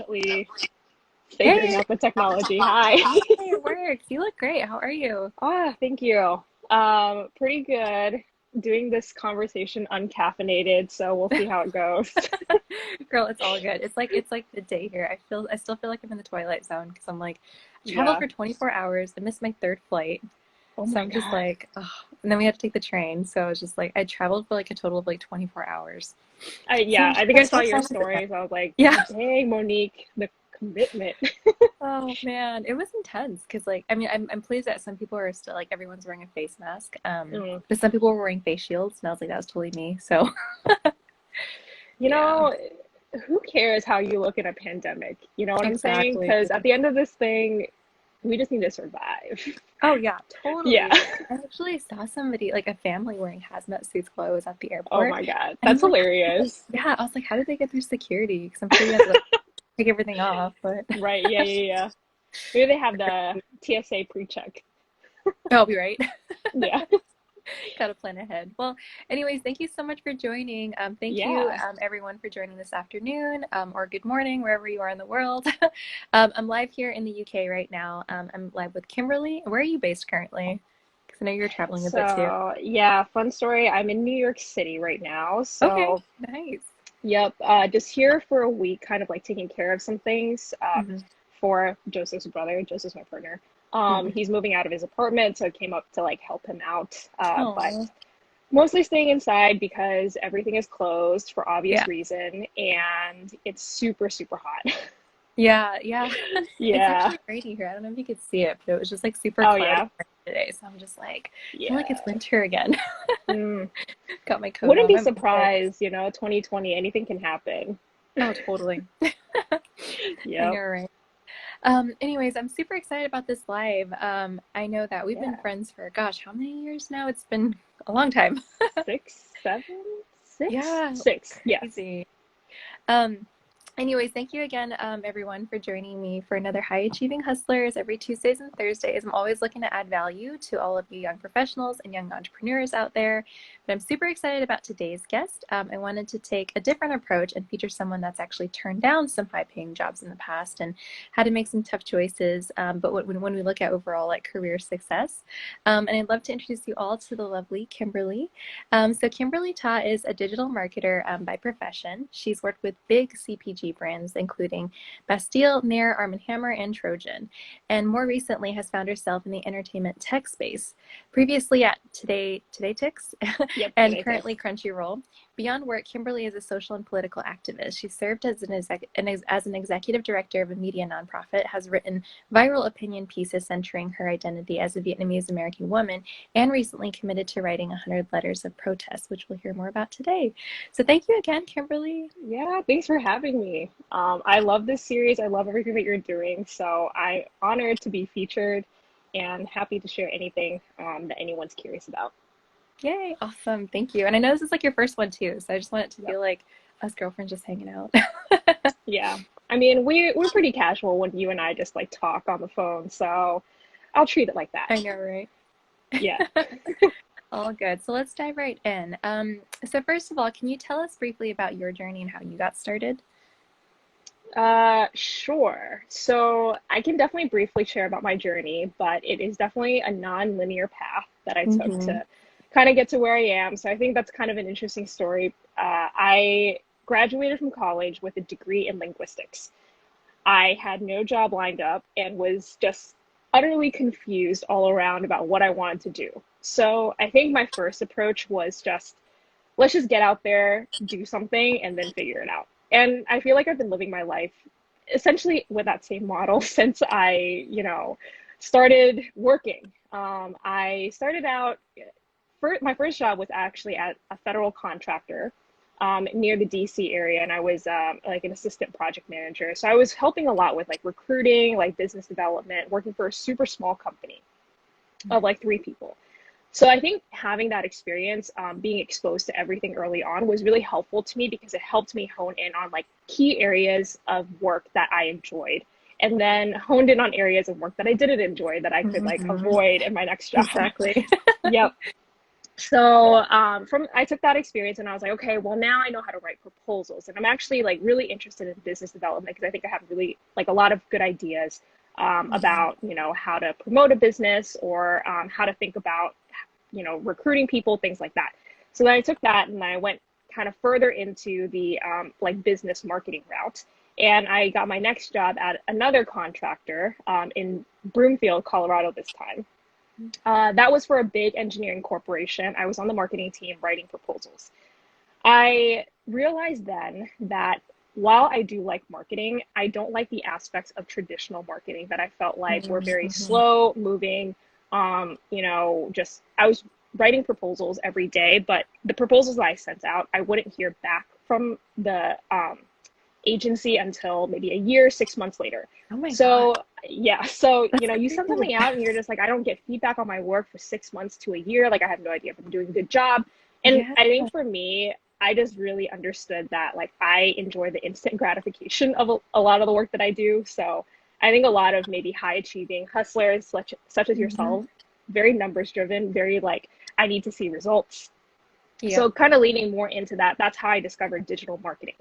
definitely figuring Hey, out the technology. Hi. it works. You look great. How are you? Thank you. Pretty good. Doing this conversation uncaffeinated, so we'll see how it goes. Girl, it's all good. It's like the day here. I still feel like I'm in the twilight zone because I'm like I traveled Yeah. for 24 hours. I missed my third flight. Oh So my I'm just God. like, oh. And then we had to take the train. So it's just like I traveled for like a total of like 24 hours. So Yeah, I think I'm I so saw your excited for that. stories. I was like, Yeah. dang, Monique, the commitment. Oh man, it was intense because like I mean I'm pleased that some people are still like everyone's wearing a face mask. Mm. But some people were wearing face shields and I was like that was totally me. So You yeah, know, who cares how you look in a pandemic? You know what I'm saying? exactly. Because at the end of this thing, we just need to survive. Oh yeah, Yeah. totally. I actually saw somebody like a family wearing hazmat suits while I was at the Oh airport, my God. and I'm That's like, hilarious. yeah, I was like, how did they get through security? Because I'm sure you had to like take everything off, but Right. Yeah, yeah, yeah. Maybe they have the TSA pre-check. I'll be right. Yeah. Gotta plan ahead. Well, anyways, thank you so much for joining. Thank you, Yeah. everyone, for joining this afternoon or good morning, wherever you are in the world. I'm live here in the UK right now. I'm live with Kimberly. Where are you based currently? Because I know you're traveling a bit too. So, yeah, fun story. I'm in New York City right now. Okay, So, nice. yep, just here for a week, kind of like taking care of some things Hmm. for Joseph's brother. Joseph's my partner. Hmm. He's moving out of his apartment, so I came up to like help him out. But Oh, mostly staying inside because everything is closed for obvious yeah. reason, and it's super, super hot. Yeah, yeah. It's Yeah. actually rainy here. I don't know if you could see it, but it was just like super Oh, cloudy yeah. today. So I'm just like, I feel like it's Yeah. winter again. Mm. Got my coat Wouldn't on. be My mom's like, surprised, 2020, anything can happen. oh, totally. I know, Yep. right? Anyways, I'm super excited about this live. I know that we've been Yeah. friends for, gosh, how many years now? It's been a long time. Six, seven, six, Yeah, six. Yes. crazy. Um, Anyways, thank you again, everyone, for joining me for another High Achieving Hustlers every Tuesdays and Thursdays. I'm always looking to add value to all of you young professionals and young entrepreneurs out there. But I'm super excited about today's guest. I wanted to take a different approach and feature someone that's actually turned down some high-paying jobs in the past and had to make some tough choices. But when we look at overall like career success, and I'd love to introduce you all to the lovely Kimberly. So Kimberly Ta is a digital marketer by profession. She's worked with big CPG brands, including Bastille, Nair, Arm& and Hammer, and Trojan, and more recently has found herself in the entertainment tech space, previously at TodayTix Yep. and TodayTix. currently Crunchyroll. Beyond work, Kimberly is a social and political activist. She served as an executive director of a media nonprofit, has written viral opinion pieces centering her identity as a Vietnamese American woman, and recently committed to writing 100 letters of protest, which we'll hear more about today. So thank you again, Kimberly. Yeah. Thanks for having me. I love this series. I love everything that you're doing. So I'm honored to be featured and happy to share anything that anyone's curious about. Yay, awesome. Thank you. And I know this is like your first one too, so I just want it to Yep. feel like us girlfriends just hanging out. Yeah. I mean, we're pretty casual when you and I just like talk on the phone, so I'll treat it like that. I know, right? Yeah. All good. So let's dive right in. So first of all, can you tell us briefly about your journey and how you got started? Sure. So I can definitely briefly share about my journey, but it is definitely a non-linear path that I took Mm-hmm. to kind of get to where I am. So I think that's kind of an interesting story. I graduated from college with a degree in linguistics. I had no job lined up and was just utterly confused all around about what I wanted to do. So I think my first approach was just let's just get out there, do something, and then figure it out. And I feel like I've been living my life essentially with that same model since started working. I started out, my first job was actually at a federal contractor near the DC area, and I was like an assistant project manager. So I was helping a lot with like recruiting, like business development, working for a super small company of like three people. So I think having that experience, being exposed to everything early on was really helpful to me because it helped me hone in on like key areas of work that I enjoyed and then honed in on areas of work that I didn't enjoy that I could like Mm-hmm. avoid in my next job. Exactly. Yep. So from I took that experience and I was like, okay, well now I know how to write proposals, and I'm actually like really interested in business development because I think I have really like a lot of good ideas about how to promote a business or how to think about recruiting people, things like that. So then I took that and I went kind of further into the like business marketing route. And I got my next job at another contractor in Broomfield, Colorado this time. That was for a big engineering corporation. I was on the marketing team writing proposals. I realized then that while I do like marketing, I don't like the aspects of traditional marketing that I felt like were very Mm-hmm. slow moving. Just I was writing proposals every day, but the proposals that I sent out, I wouldn't hear back from the agency until maybe a year, 6 months later. Oh my God. So yeah, so That's you send crazy. something out and you're just like, I don't get feedback on my work for 6 months to a year. Like I have no idea if I'm doing a good job. And Yeah. I think for me, I just really understood that like I enjoy the instant gratification of a lot of the work that I do. So I think a lot of maybe high achieving hustlers such as Hmm. yourself, very numbers driven, very like I need to see results. Yep. So kind of leaning more into that, that's how I discovered digital marketing.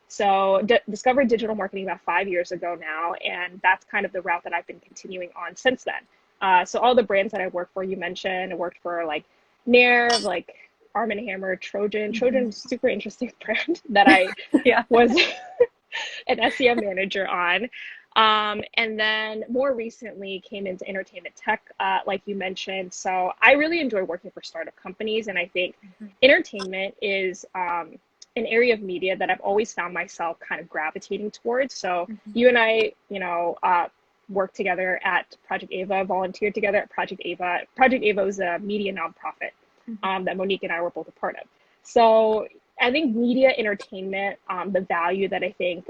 So discovered digital marketing about 5 years ago now, and that's kind of the route that I've been continuing on since then. So all the brands that I work for, you mentioned, I worked for like Nair, like Arm& and Hammer, Trojan. Hmm. Trojan, super interesting brand that I Yeah. was an SEM manager on. And then more recently came into entertainment tech, like you mentioned. So I really enjoy working for startup companies. And I think entertainment is an area of media that I've always found myself kind of gravitating towards. So Hmm. you and I, worked together at Project Ava, volunteered together at Project Ava. Project Ava is a media nonprofit Hmm. that Monique and I were both a part of. So I think media entertainment, the value that I think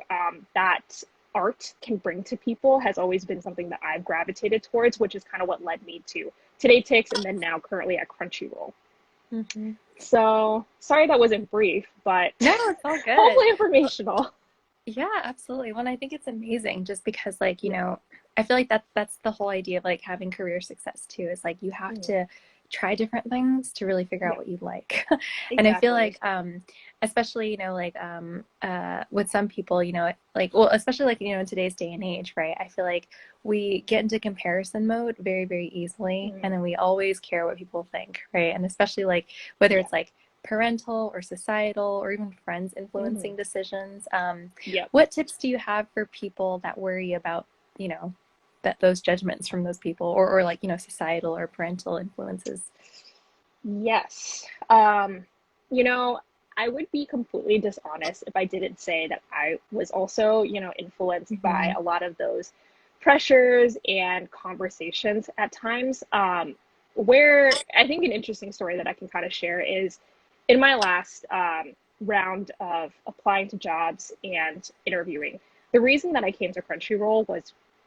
that art can bring to people has always been something that I've gravitated towards, which is kind of what led me to TodayTix and then now currently at Crunchyroll. Hmm. So sorry that wasn't brief, but No, it's all good. hopefully informational. Yeah, absolutely. Well, and I think it's amazing just because like, Yeah. I feel like that's the whole idea of like having career success too, is like you have Mm, to try different things to really figure out yeah, what you like. And I feel exactly. like especially, like with some people, like well, especially like, in today's day and age, right? I feel like we get into comparison mode very, very easily, and Mm, then we always care what people think, right? And especially like whether yeah. it's like parental or societal or even friends Hmm. influencing decisions. Yep. What tips do you have for people that worry about, that those judgments from those people or like, societal or parental influences? Yes. You know, I would be completely dishonest if I didn't say that I was also, influenced by Hmm. a lot of those pressures and conversations at times. Where I think an interesting story that I can kind of share is in my last round of applying to jobs and interviewing. The reason that I came to Crunchyroll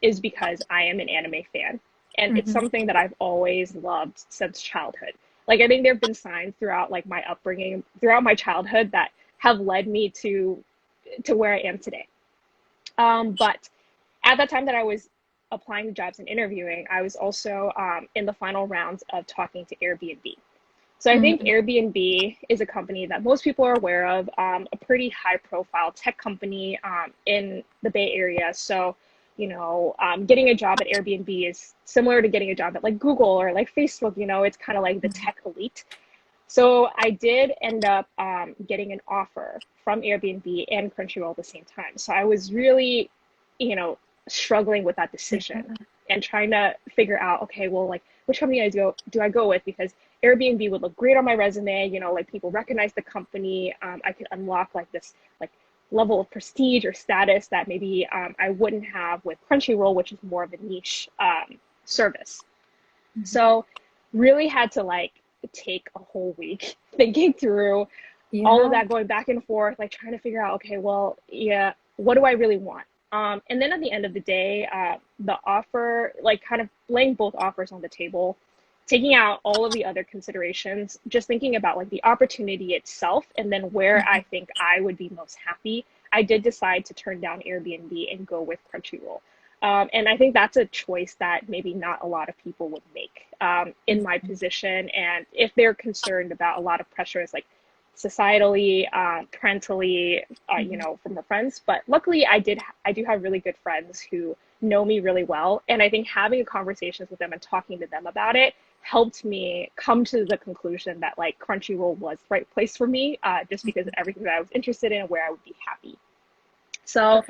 is because I am an anime fan, and it's Hmm. something that I've always loved since childhood. Like I think there have been signs throughout like my upbringing, throughout my childhood that have led me to where I am today. But at that time that I was applying to jobs and interviewing, I was also in the final rounds of talking to Airbnb. So I think Hmm. Airbnb is a company that most people are aware of, a pretty high profile tech company in the Bay Area. So, getting a job at Airbnb is similar to getting a job at like Google or like Facebook, it's kind of like the tech elite. So I did end up getting an offer from Airbnb and Crunchyroll at the same time. So I was really, you know, struggling with that decision Yeah. and trying to figure out, okay, well, like which company do I go with? Because Airbnb would look great on my resume. Like people recognize the company. I could unlock like this like level of prestige or status that maybe I wouldn't have with Crunchyroll, which is more of a niche service. Hmm. So really had to like take a whole week thinking through all of Yeah. that, going back and forth, like trying to figure out, okay, well, yeah, what do I really want? And then at the end of the day, the offer, like kind of laying both offers on the table, taking out all of the other considerations, just thinking about like the opportunity itself and then where I think I would be most happy. I did decide to turn down Airbnb and go with Crunchyroll. And I think that's a choice that maybe not a lot of people would make in my position. And if they're concerned about a lot of pressures like societally, parentally, you know, from their friends. But luckily, I do have really good friends who know me really well. And I think having conversations with them and talking to them about it helped me come to the conclusion that like Crunchyroll was the right place for me, just because of everything that I was interested in and where I would be happy. So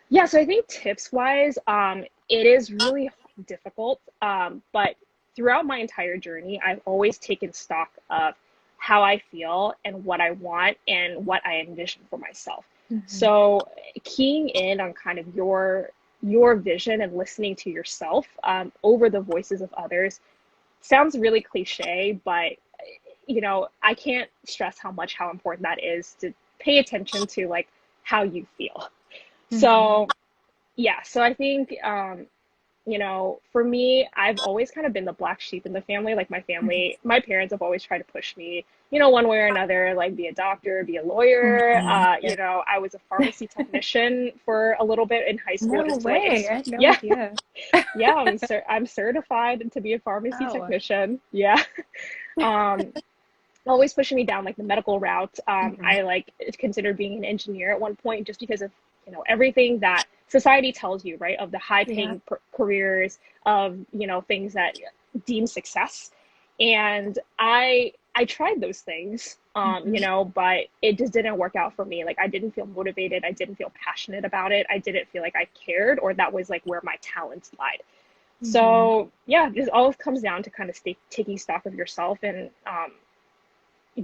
yeah, so I think tips wise, it is really difficult. But throughout my entire journey, I've always taken stock of how I feel and what I want and what I envision for myself. Mm-hmm. So keying in on kind of your vision and listening to yourself over the voices of others sounds really cliche, but you know, I can't stress how important that is to pay attention to like how you feel. Mm-hmm. So yeah, so I think you know, for me, I've always kind of been the black sheep in the family. Like my family, my parents have always tried to push me, you know, one way or another, like be a doctor, be a lawyer. Mm-hmm. You Yeah. know, I was a pharmacy technician for a little bit in high school, No just to like, way. I had no yeah, idea. yeah, I'm certified to be a pharmacy Wow. technician. Yeah. Um, always pushing me down like the medical route. Mm-hmm. I like considered being an engineer at one point just because of you know everything that society tells you, right? Of the high Yeah. paying careers, of you know things that deem success, and I tried those things, Mm-hmm. you know, but it just didn't work out for me. Like I didn't feel motivated, I didn't feel passionate about it, I didn't feel like I cared, or that was like where my talents lied. Mm-hmm. So yeah, this all comes down to kind of taking stock of yourself and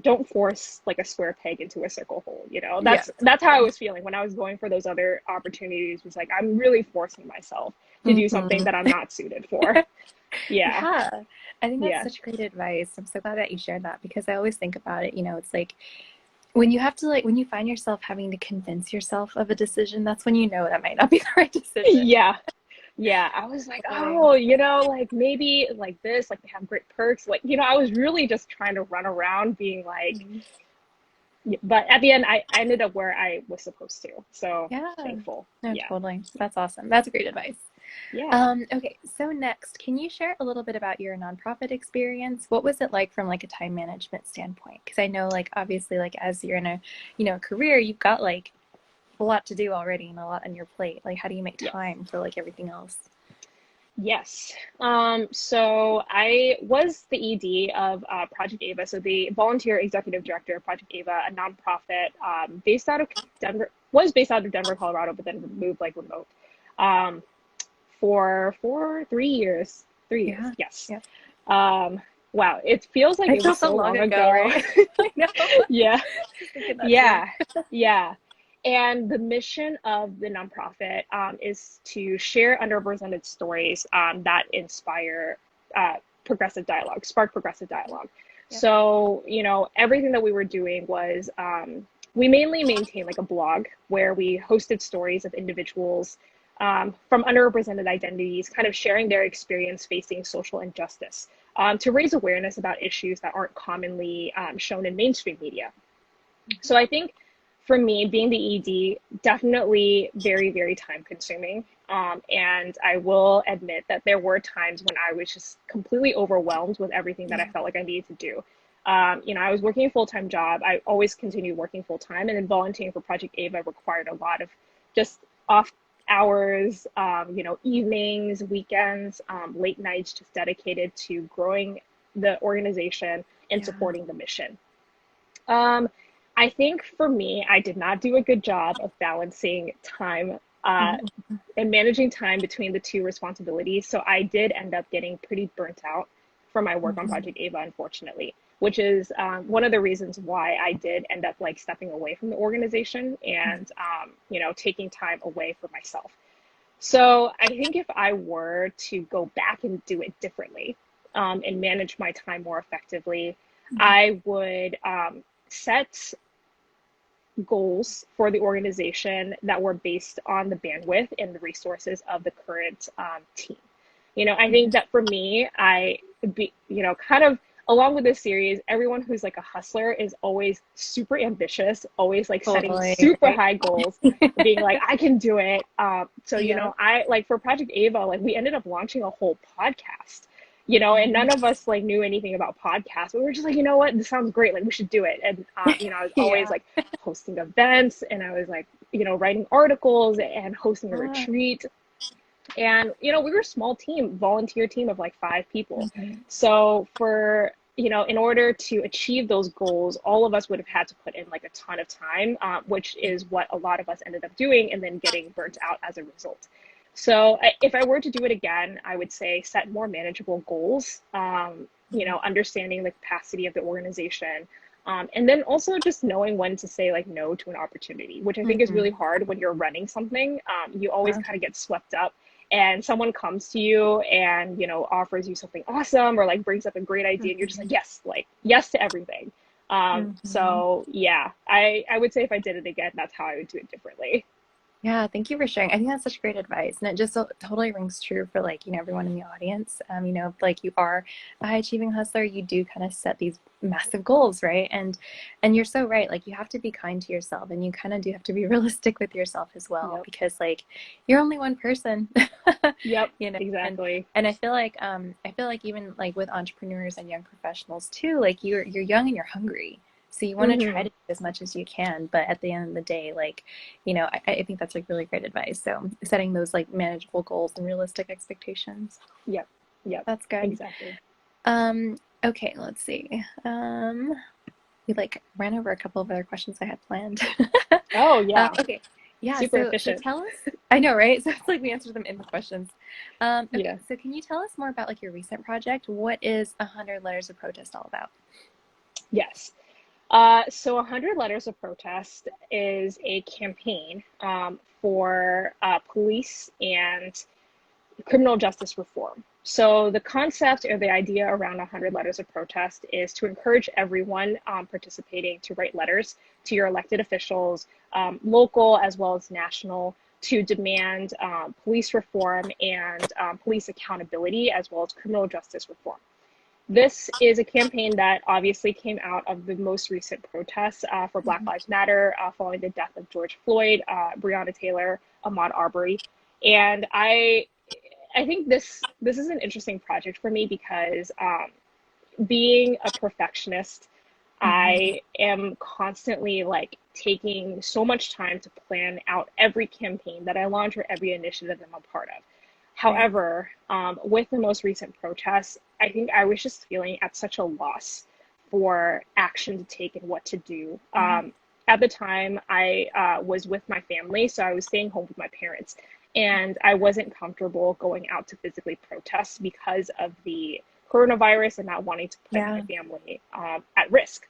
don't force like a square peg into a circle hole, you know. Yes. That's how I was feeling when I was going for those other opportunities, was like I'm really forcing myself to do something Mm-hmm. that I'm not suited for. Yeah. Yeah, I think that's Yeah. such great advice. I'm so glad that you shared that because I always think about it, you know, it's like when you have to like when you find yourself having to convince yourself of a decision, that's when you know that might not be the right decision. Yeah. Yeah, I was like, Totally. oh, you know, like maybe like this, like they have great perks. Like, you know, I was really just trying to run around being like, Mhm. but at the end, I ended up where I was supposed to. So Yeah, thankful. no, Yeah. totally. That's awesome. That's great advice. Yeah. Okay, so next, can you share a little bit about your nonprofit experience? What was it like from like a time management standpoint? Because I know like obviously like as you're in a, you know, career, you've got like a lot to do already and a lot on your plate. Like how do you make Yes. time for like everything else? Yes. So I was the ED of Project Ava, so the volunteer executive director of Project Ava, a nonprofit based out of Denver, was based out of Denver, Colorado, but then moved like remote um, for 3 years. 3 years, Yeah. yes. Yep. Um, wow, it feels like It it was feels so so long long ago, ago. right? I know. Yeah. Just thinking that too. Yeah, yeah. And the mission of the nonprofit is to share underrepresented stories that inspire progressive dialogue, spark progressive dialogue. Yep. So, you know, everything that we were doing was we mainly maintained like a blog where we hosted stories of individuals from underrepresented identities, kind of sharing their experience facing social injustice to raise awareness about issues that aren't commonly shown in mainstream media. So I think for me, being the ED, definitely very, very time consuming. And I will admit that there were times when I was just completely overwhelmed with everything that I Yeah. felt like I needed to do. You know, I was working a full time job. I always continued working full time, and then volunteering for Project Ava required a lot of just off hours, you know, evenings, weekends, late nights, just dedicated to growing the organization and Yeah. supporting the mission. Um, I think for me, I did not do a good job of balancing time Mhm. and managing time between the two responsibilities. So I did end up getting pretty burnt out from my work on Mhm. Project Ava, unfortunately, which is one of the reasons why I did end up like stepping away from the organization and you know taking time away for myself. So I think if I were to go back and do it differently and manage my time more effectively, Mhm. I would set goals for the organization that were based on the bandwidth and the resources of the current team. You know, I think Mhm. that for me, I be, you know, kind of along with this series, everyone who's like a hustler is always super ambitious, always like setting Totally, super right? high goals, being like, I can do it. So, you Yeah. know, I like for Project Ava, like we ended up launching a whole podcast, you know, and none of Nice. us like knew anything about podcasts, but we were just like, you know what, this sounds great. Like we should do it. And, you know, I was always Yeah. like hosting events and I was like, you know, writing articles and hosting a Ah, retreat. And, you know, we were a small team, volunteer team of like 5 people. mhm. So for, you know, in order to achieve those goals, all of us would have had to put in like a ton of time, which is what a lot of us ended up doing and then getting burnt out as a result. So if I were to do it again, I would say set more manageable goals, you know, understanding the capacity of the organization. And then also just knowing when to say like no to an opportunity, which I think is really Mhm. hard when you're running something. You always Yeah. kind of get swept up and someone comes to you and, you know, offers you something awesome or like brings up a great idea and you're just Mhm. like yes to everything. Mhm. So yeah, I would say if I did it again, that's how I would do it differently. Yeah, thank you for sharing. I think that's such great advice. And it just totally rings true for like, everyone in the audience. You know, if, like you are a high achieving hustler, you do kind of set these massive goals, right? And you're so right. Like you have to be kind to yourself and you kind of do have to be realistic with yourself as well Yep. because like you're only one person. Yep. You know, Exactly. and I feel like even like with entrepreneurs and young professionals too, like you're young and you're hungry. So you want to try Hmm. to do as much as you can, but at the end of the day, like I think that's like really great advice. So setting those like manageable goals and realistic expectations. Yep. Yep. That's good. Exactly. Okay, let's see. We like ran over a couple of other questions I had planned. Oh yeah. Okay. Yeah, Super so efficient. tell us, I know, right? So it's like we answered them in the questions. Okay, Yeah. so can you tell us more about like your recent project? What is 100 Letters of Protest all about? Yes. So 100 Letters of Protest is a campaign for police and criminal justice reform. So the concept or the idea around 100 Letters of Protest is to encourage everyone participating to write letters to your elected officials, local as well as national, to demand police reform and police accountability as well as criminal justice reform. This is a campaign that obviously came out of the most recent protests for Black Mhm. Lives Matter following the death of George Floyd, Breonna Taylor, Ahmaud Arbery, and I think this is an interesting project for me because being a perfectionist, Mhm. I am constantly like taking so much time to plan out every campaign that I launch or every initiative I'm a part of. Right. However, with the most recent protests, I think I was just feeling at such a loss for action to take and what to do. Yeah. At the time, I was with my family, so I was staying home with my parents, and I wasn't comfortable going out to physically protest because of the coronavirus and not wanting to put my Yeah. family at risk.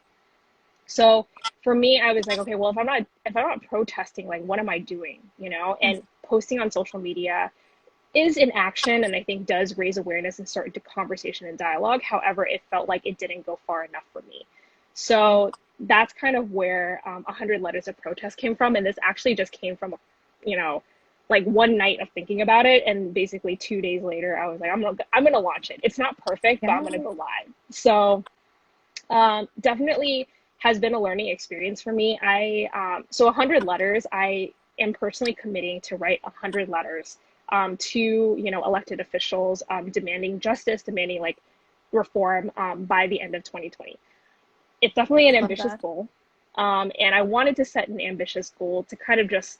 So for me, I was like, okay, well, if I'm not protesting, like, what am I doing? You know, and posting on social media is an action, and I think does raise awareness and start into conversation and dialogue. However, it felt like it didn't go far enough for me. Yeah. So that's kind of where 100 Letters of Protest came from, and this actually just came from, you know, like one night of thinking about it, and basically 2 days later, I was like, I'm gonna launch it. It's not perfect, but I'm gonna Yeah. go live. So definitely has been a learning experience for me. So 100 letters. I am personally committing to write 100 letters to elected officials demanding justice, demanding like reform by the end of 2020. It's definitely an Love ambitious that. goal, and I wanted to set an ambitious goal to kind of just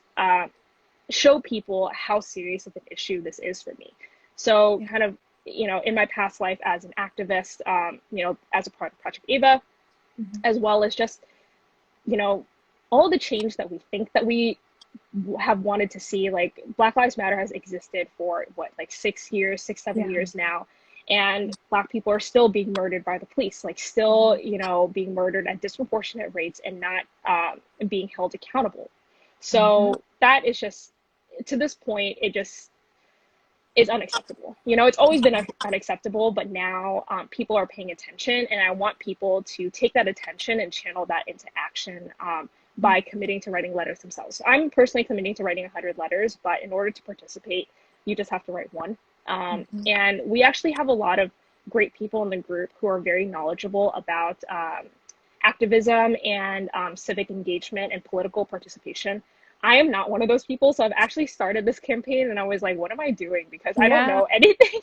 show people how serious of an issue this is for me. So Yeah. kind of in my past life as an activist, as a part of Project Ava, Mhm. as well as just, you know, all the change that we think that we have wanted to see. Like Black Lives Matter has existed for what, like 6 years, six, seven Yeah. years now. And Black people are still being murdered by the police, like still, Mhm. being murdered at disproportionate rates and not being held accountable. Mhm. So that is just, to this point, it just is unacceptable. It's always been unacceptable, but now people are paying attention, and I want people to take that attention and channel that into action by committing to writing letters themselves. So I'm personally committing to writing 100 letters, but in order to participate, you just have to write one. Mhm. And we actually have a lot of great people in the group who are very knowledgeable about activism and civic engagement and political participation. I am not one of those people, so I've actually started this campaign, and I was like, what am I doing? Because I don't Yeah. know anything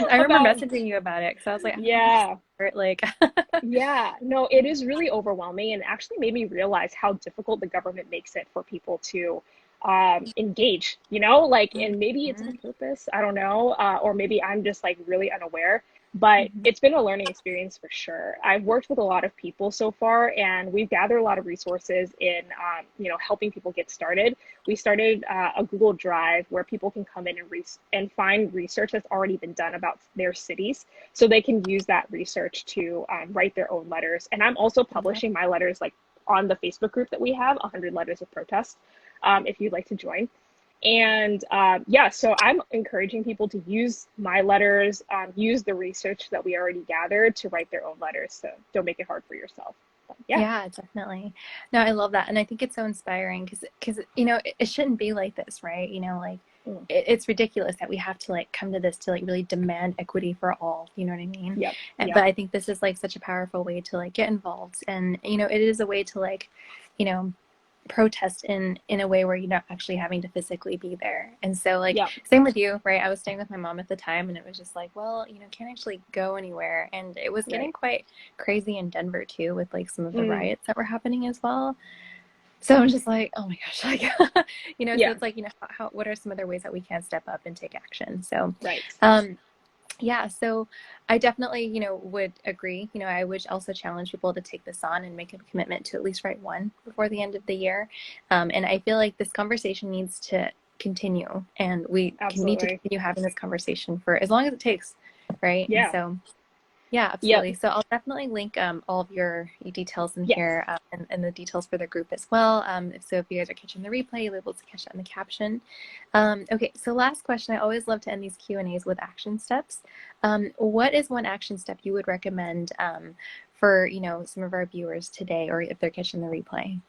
I remember about. messaging you about it because I was like, I don't know where to Yeah. start. Like, Yeah, no, it is really overwhelming and actually made me realize how difficult the government makes it for people to engage, like, and maybe it's on Mhm. purpose, I don't know, or maybe I'm just like really unaware, but Mhm. it's been a learning experience for sure. I've worked with a lot of people so far, and we've gathered a lot of resources in, helping people get started. We started a Google Drive where people can come in and find research that's already been done about their cities so they can use that research to write their own letters. And I'm also Mhm. publishing my letters like on the Facebook group that we have, 100 Letters of Protest, if you'd like to join. And yeah, so I'm encouraging people to use my letters, use the research that we already gathered to write their own letters. So don't make it hard for yourself. But yeah. Yeah, definitely. No, I love that. And I think it's so inspiring because it shouldn't be like this, right? Like Mm. it's ridiculous that we have to like come to this to like really demand equity for all, you know what I mean? Yep. But Yep. I think this is like such a powerful way to like get involved and it is a way to like, you know, protest in a way where you're not actually having to physically be there. And so like Yep. same with you, right? I was staying with my mom at the time and it was just like, well, can't actually go anywhere. And it was getting Right. quite crazy in Denver too with like some of the Mm. riots that were happening as well. So I'm just like, oh my gosh, like so Yeah. it's like, how what are some other ways that we can step up and take action? So Right. yeah, so I definitely, would agree. I would also challenge people to take this on and make a commitment to at least write one before the end of the year. And I feel like this conversation needs to continue, and we need to Absolutely. continue having this conversation for as long as it takes, right? And Yeah. so yeah, Yep. absolutely. So I'll definitely link all of your details in Yes. here and the details for the group as well. If you guys are catching the replay, you'll be able to catch that in the caption. Okay, so last question. I always love to end these Q&As with action steps. What is one action step you would recommend for some of our viewers today, or if they're catching the replay?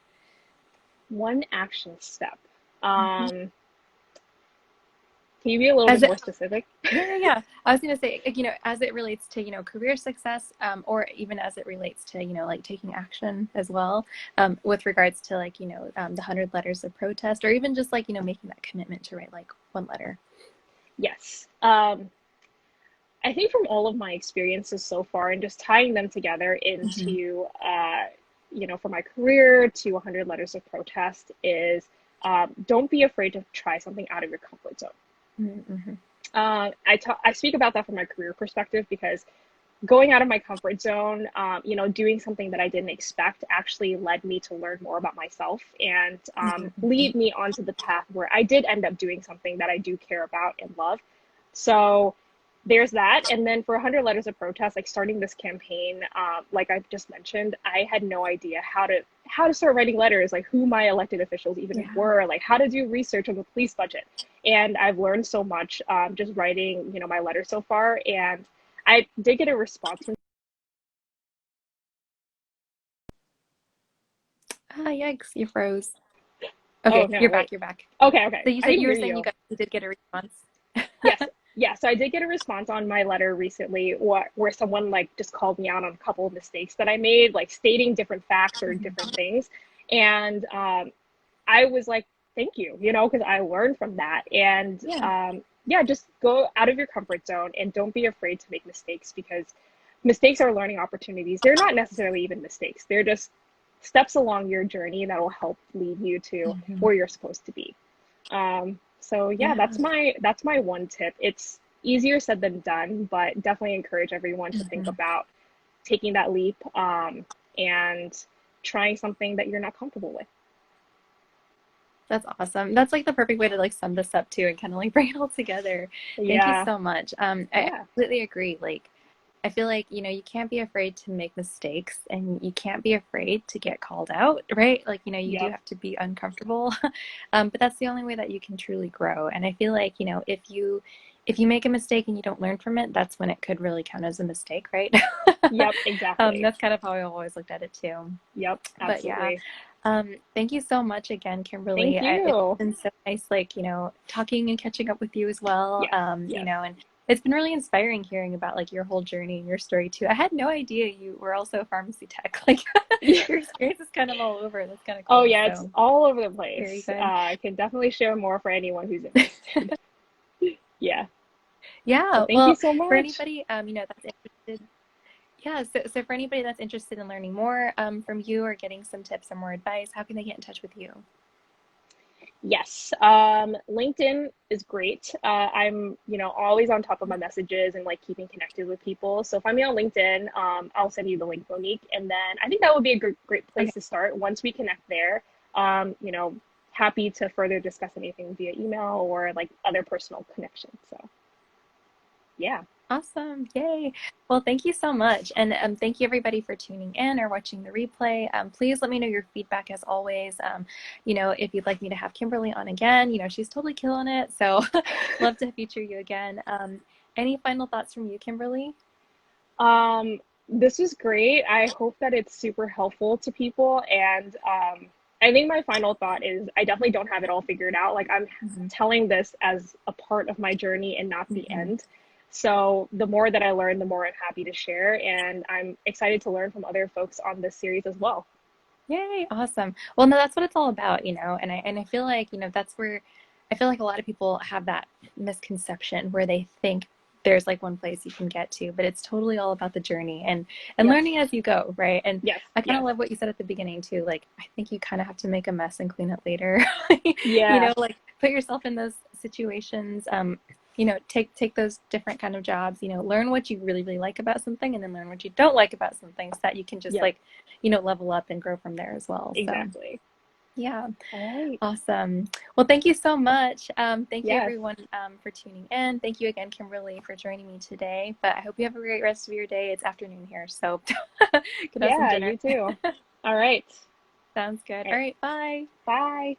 One action step. Mhm. Can you be a little As bit it, more specific? yeah. I was going to say, like, as it relates to, career success, or even as it relates to, like taking action as well, with regards to like, the 100 letters of protest, or even just like, making that commitment to write like one letter. Yes. I think from all of my experiences so far and just tying them together Mm-hmm. into, for my career to 100 Letters of Protest is don't be afraid to try something out of your comfort zone. Mm-hmm. I speak about that from my career perspective because going out of my comfort zone, doing something that I didn't expect actually led me to learn more about myself and Mm-hmm. lead me onto the path where I did end up doing something that I do care about and love. So there's that. And then for 100 Letters of Protest, like starting this campaign, like I've just mentioned, I had no idea how to start writing letters, like who my elected officials even Yeah. were, like how to do research on the police budget. And I've learned so much just writing, my letter so far. And I did get a response from. Ah, yikes, you froze. Oh Okay, no, you're wait. back. You're back. Okay, okay. So you I said didn't you were hear saying you. you did get a response. Yes. Yeah, so I did get a response on my letter recently where someone like just called me out on a couple of mistakes that I made, like stating different facts or different things. And I was like, thank you, because I learned from that. And Yeah. yeah, just go out of your comfort zone and don't be afraid to make mistakes because mistakes are learning opportunities. They're not necessarily even mistakes, they're just steps along your journey that will help lead you to Mm-hmm. where you're supposed to be. So yeah, Yeah. that's my one tip. It's easier said than done, but definitely encourage everyone to think Mm-hmm. about taking that leap and trying something that you're not comfortable with. That's awesome. That's like the perfect way to like sum this up too and kind of like bring it all together. Thank you Yeah, so much. I yeah, completely agree. Like, I feel like, you can't be afraid to make mistakes and you can't be afraid to get called out, right? Like, you do yep, have to be uncomfortable. But that's the only way that you can truly grow. And I feel like, if you make a mistake and you don't learn from it, that's when it could really count as a mistake, right? yep, exactly. That's kind of how I always looked at it too. Yep, But yeah, absolutely. thank you so much again, Thank Kimberly. It's you. been so nice, like, talking and catching up with you as well. Yes, yes. And it's been really inspiring hearing about like your whole journey and your story too. I had no idea you were also a pharmacy tech. Like your experience is kind of all over. That's kind of Oh cool. yeah, it's So all over the very place. good. I can definitely share more for anyone who's interested. Yeah. Yeah. But thank you Well, so for much. anybody, that's interested. Yeah. So for anybody that's interested in learning more, from you or getting some tips or more advice, how can they get in touch with you? Yes, LinkedIn is great. I'm, always on top of my messages and like keeping connected with people. So find me on LinkedIn. I'll send you the link, Monique, and then I think that would be a great Okay. place to start. Once we connect there, happy to further discuss anything via email or like other personal connections. So yeah, Awesome. Yay. Well, thank you so much. And thank you everybody for tuning in or watching the replay. Please let me know your feedback as always. If you'd like me to have Kimberly on again, she's totally killing it. So love to feature you again. Any final thoughts from you, Kimberly? um, this was great. I hope that it's super helpful to people. And I think my final thought is I definitely don't have it all figured out. Like I'm Hmm. telling this as a part of my journey and not the Hmm. end. So the more that I learn, the more I'm happy to share. And I'm excited to learn from other folks on this series as well. Yay, awesome. Well, no, that's what it's all about, and I feel like, that's where I feel like a lot of people have that misconception where they think there's like one place you can get to, but it's totally all about the journey and Yep. learning as you go, right? And Yes. I kind of Yes. love what you said at the beginning too. Like, I think you kind of have to make a mess and clean it later. Yeah. Like put yourself in those situations. Take those different kind of jobs, learn what you really, really like about something and then learn what you don't like about something so that you can just Yep. like level up and grow from there as well. So, Exactly. yeah, All right. awesome. Well, thank you so much. Thank you, Yes. everyone, for tuning in. Thank you again, Kimberly, for joining me today. But I hope you have a great rest of your day. It's afternoon here, so get out some Yeah. dinner. You too. All right. Sounds good. All All right. right, bye. Bye.